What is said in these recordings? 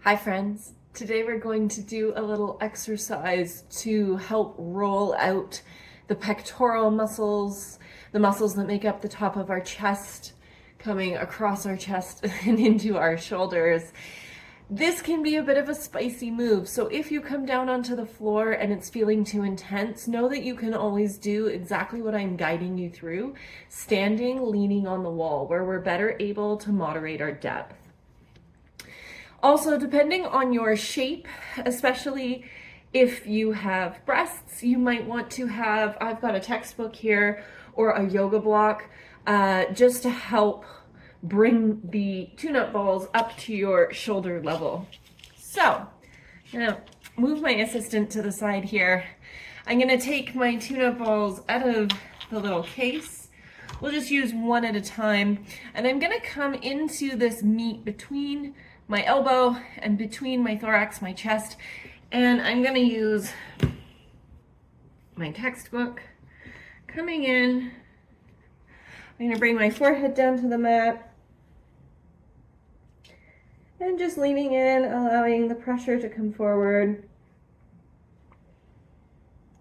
Hi friends, today we're going to do a little exercise to help roll out the pectoral muscles, the muscles that make up the top of our chest, coming across our chest and into our shoulders. This can be a bit of a spicy move, so if you come down onto the floor and it's feeling too intense, know that you can always do exactly what I'm guiding you through, standing, leaning on the wall, where we're better able to moderate our depth. Also, depending on your shape, especially if you have breasts, you might want to have, I've got a textbook here or a yoga block, just to help bring the tune-up balls up to your shoulder level. So, I'm gonna move my assistant to the side here. I'm gonna take my tune-up balls out of the little case. We'll just use one at a time. And I'm gonna come into this meet between my elbow and between my thorax, my chest, and I'm gonna use my textbook. Coming in, I'm gonna bring my forehead down to the mat and just leaning in, allowing the pressure to come forward.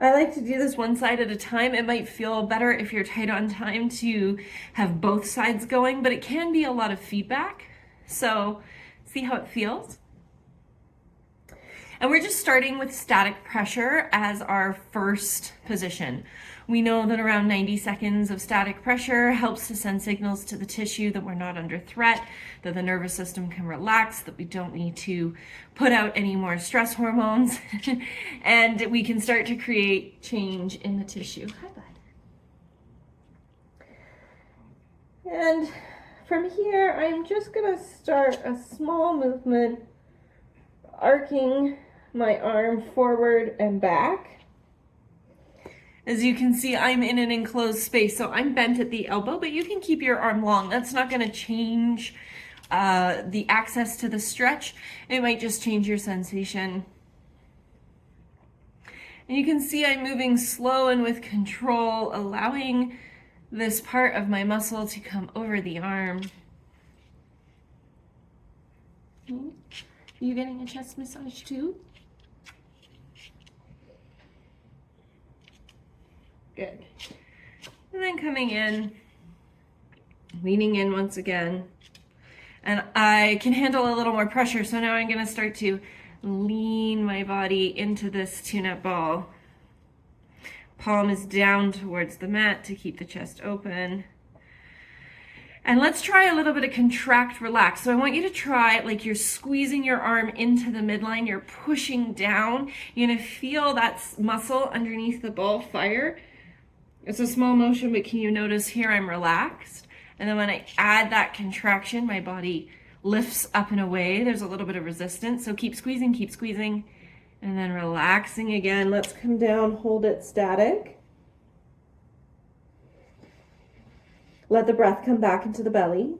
I like to do this one side at a time. It might feel better if you're tight on time to have both sides going, but it can be a lot of feedback. So see how it feels. And we're just starting with static pressure as our first position. We know that around 90 seconds of static pressure helps to send signals to the tissue that we're not under threat, that the nervous system can relax, that we don't need to put out any more stress hormones, and we can start to create change in the tissue. Hi, bud. And from here, I'm just gonna start a small movement, arcing my arm forward and back. As you can see, I'm in an enclosed space, so I'm bent at the elbow, but you can keep your arm long. That's not gonna change the access to the stretch. It might just change your sensation. And you can see I'm moving slow and with control, allowing this part of my muscle to come over the arm. Are you getting a chest massage too? Good. And then coming in, leaning in once again. And I can handle a little more pressure, so now I'm gonna start to lean my body into this tune-up ball. Palm is down towards the mat to keep the chest open. And let's try a little bit of contract, relax. So I want you to try like you're squeezing your arm into the midline, you're pushing down. You're gonna feel that muscle underneath the ball fire. It's a small motion, but can you notice here I'm relaxed? And then when I add that contraction, my body lifts up and away. There's a little bit of resistance, so keep squeezing, and then relaxing again. Let's come down, hold it static. Let the breath come back into the belly.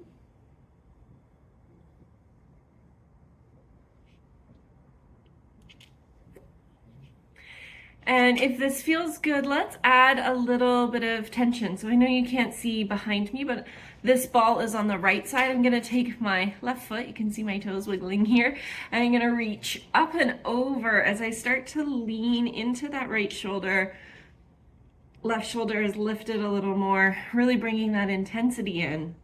And if this feels good, let's add a little bit of tension. So I know you can't see behind me, but this ball is on the right side. I'm gonna take my left foot, you can see my toes wiggling here, and I'm gonna reach up and over as I start to lean into that right shoulder. Left shoulder is lifted a little more, really bringing that intensity in.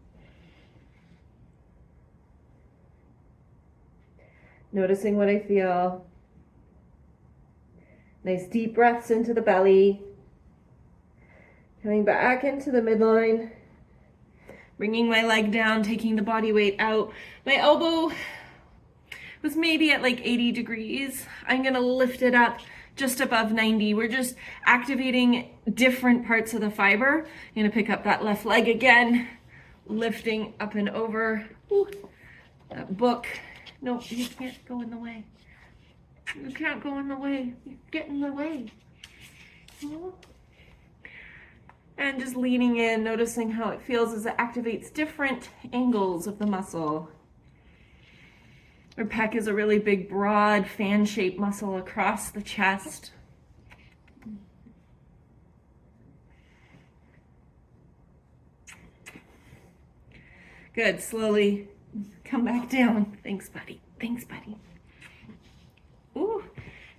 Noticing what I feel. Nice deep breaths into the belly. Coming back into the midline. Bringing my leg down, taking the body weight out. My elbow was maybe at like 80 degrees. I'm gonna lift it up just above 90. We're just activating different parts of the fiber. I'm gonna pick up that left leg again, lifting up and over. Ooh, that book. No, you can't go in the way. You can't go in the way. You get in the way. And just leaning in, noticing how it feels as it activates different angles of the muscle. Our pec is a really big, broad, fan-shaped muscle across the chest. Good, slowly come back down. Thanks, buddy. Thanks, buddy. Ooh.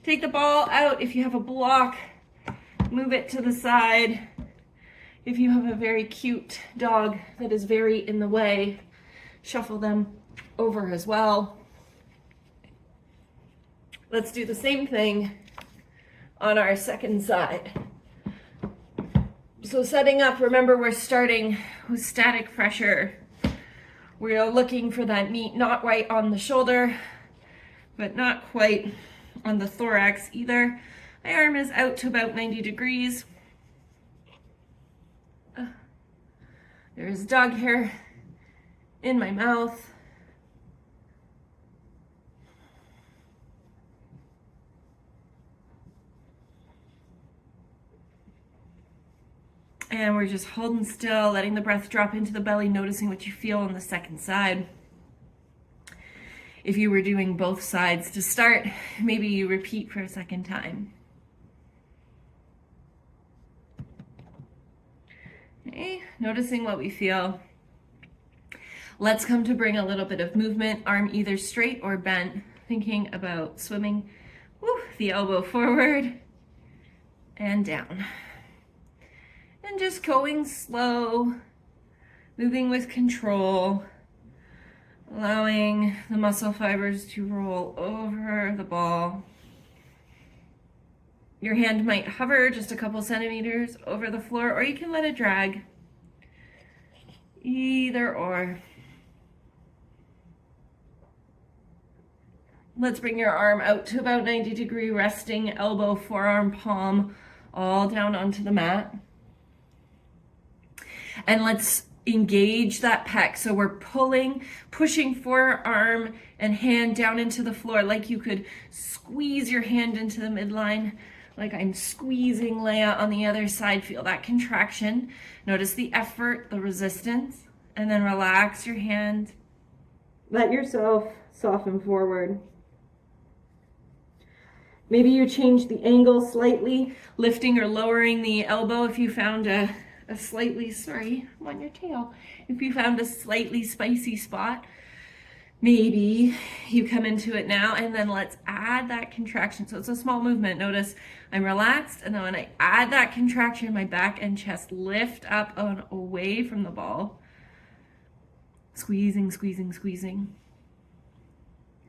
Take the ball out. If you have a block, move it to the side. If you have a very cute dog that is very in the way, shuffle them over as well. Let's do the same thing on our second side. So setting up, remember we're starting with static pressure. We are looking for that knee not right on the shoulder, but not quite on the thorax either. My arm is out to about 90 degrees. There's dog hair in my mouth. And we're just holding still, letting the breath drop into the belly, noticing what you feel on the second side. If you were doing both sides to start, maybe you repeat for a second time. Okay, noticing what we feel. Let's come to bring a little bit of movement, arm either straight or bent, thinking about swimming. Woo, the elbow forward and down. And just going slow, moving with control, allowing the muscle fibers to roll over the ball. Your hand might hover just a couple centimeters over the floor, or you can let it drag. Either or. Let's bring your arm out to about 90 degree, resting elbow, forearm, palm, all down onto the mat. And let's engage that pec. So we're pushing forearm and hand down into the floor, like you could squeeze your hand into the midline, like I'm squeezing Leia on the other side. Feel that contraction. Notice the effort, the resistance, and then relax your hand. Let yourself soften forward. Maybe you change the angle slightly, lifting or lowering the elbow if you found a slightly, sorry, I'm on your tail. If you found a slightly spicy spot, maybe you come into it now, and then let's add that contraction. So it's a small movement. Notice I'm relaxed, and then when I add that contraction, my back and chest lift up and away from the ball. Squeezing, squeezing, squeezing.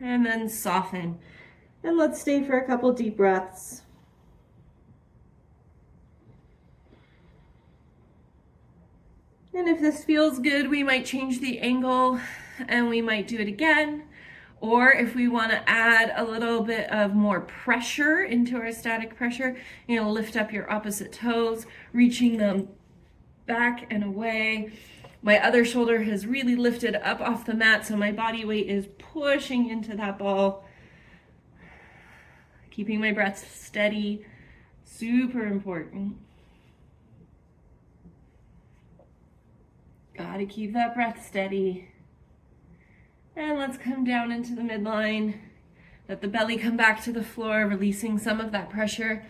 And then soften. And let's stay for a couple deep breaths. And if this feels good, we might change the angle and we might do it again. Or if we want to add a little bit of more pressure into our static pressure, you're going to lift up your opposite toes, reaching them back and away. My other shoulder has really lifted up off the mat, so my body weight is pushing into that ball. Keeping my breath steady, super important. Gotta keep that breath steady. And let's come down into the midline. Let the belly come back to the floor, releasing some of that pressure.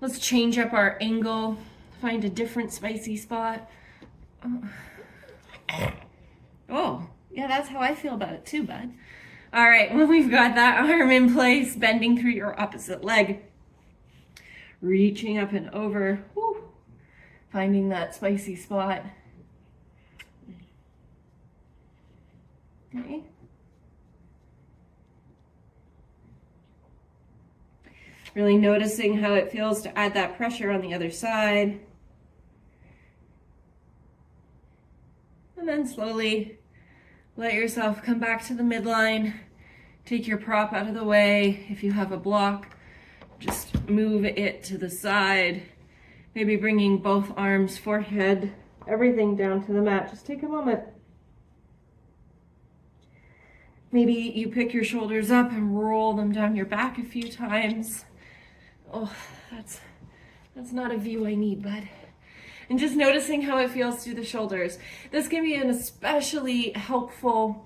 Let's change up our angle. Find a different spicy spot. Oh, yeah, that's how I feel about it too, bud. All right, when we've got that arm in place, bending through your opposite leg. Reaching up and over. Woo. Finding that spicy spot. Okay. Really noticing how it feels to add that pressure on the other side. And then slowly let yourself come back to the midline. Take your prop out of the way. If you have a block, just move it to the side. Maybe bringing both arms, forehead, everything down to the mat. Just take a moment. Maybe you pick your shoulders up and roll them down your back a few times. Oh, that's not a view I need, bud. And just noticing how it feels through the shoulders. This can be an especially helpful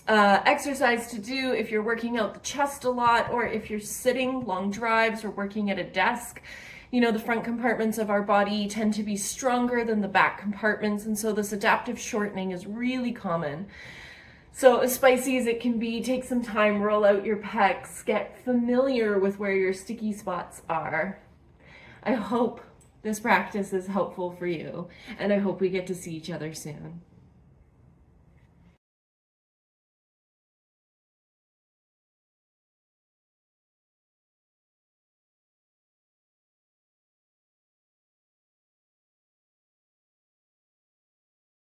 exercise to do if you're working out the chest a lot, or if you're sitting long drives or working at a desk. You know, the front compartments of our body tend to be stronger than the back compartments, and so this adaptive shortening is really common. So as spicy as it can be, take some time, roll out your pecs, get familiar with where your sticky spots are. I hope this practice is helpful for you, and I hope we get to see each other soon.